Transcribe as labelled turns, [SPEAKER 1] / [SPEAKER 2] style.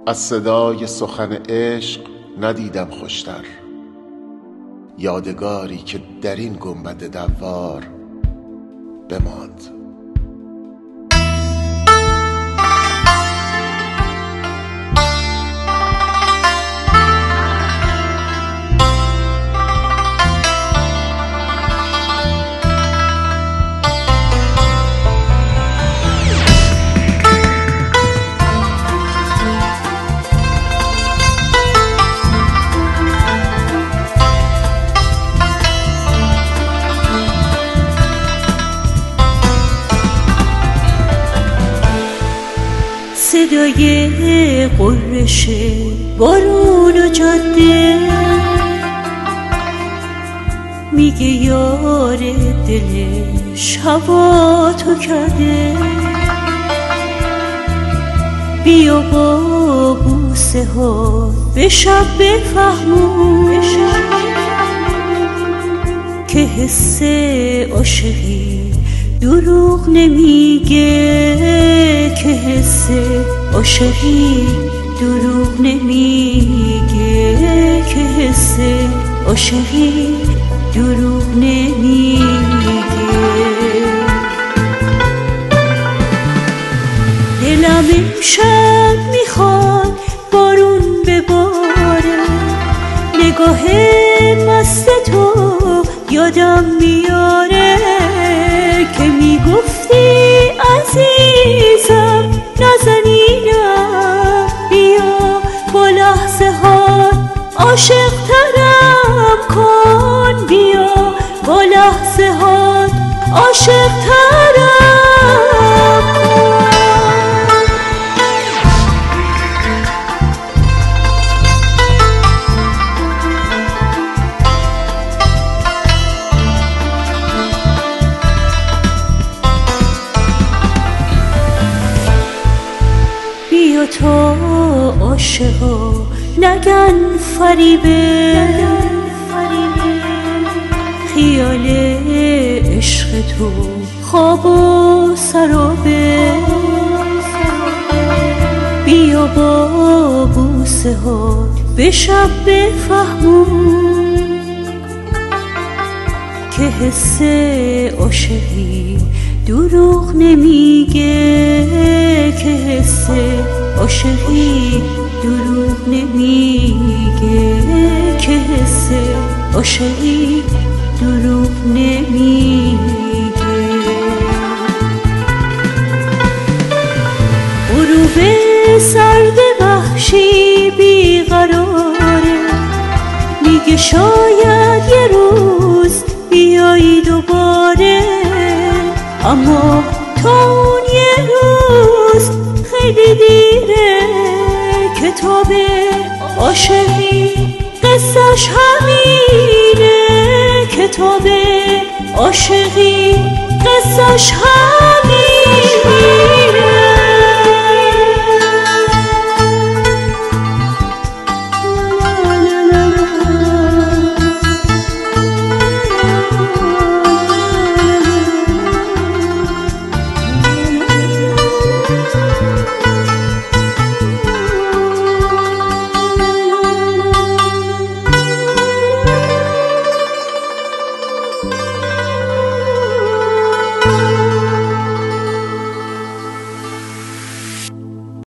[SPEAKER 1] از صدای سخن عشق ندیدم خوشتر، یادگاری که در این گنبد دوار بماند.
[SPEAKER 2] صدای قررش بارون و جاده میگه یار دلش هوا تو کرده، بیا با بوسه ها به شب بفهمون که حس عاشقی دروغ نمیگه، که حس عاشقی دروغ نمیگه، که حس عاشقی دروغ نمیگه. دلم امشب میخواد بارون بباره، نگاه مست تو یادم میاره که میگفتی عزیزم نازنینم، بیا با لحظه ها عاشق ترم کن، بیا با لحظه ها عاشق ترم کن. بیا تا عاشقا نگن فریبه، خیال عشق تو خواب و سرابه، بیا با بوسه ها به شب بفهمون که حس عاشقی دروغ نمیگه، که حس عاشقی دروغ نمیگه، که حس عاشقی دروغ نمیگه. غروب سرد وحشی بیقراره، میگه شاید یه روز بیایی دوباره، اما تا اون یه روز خیلی دیره. کتاب عاشقی قصه‌ش همینه، کتاب عاشقی قصه‌ش همینه.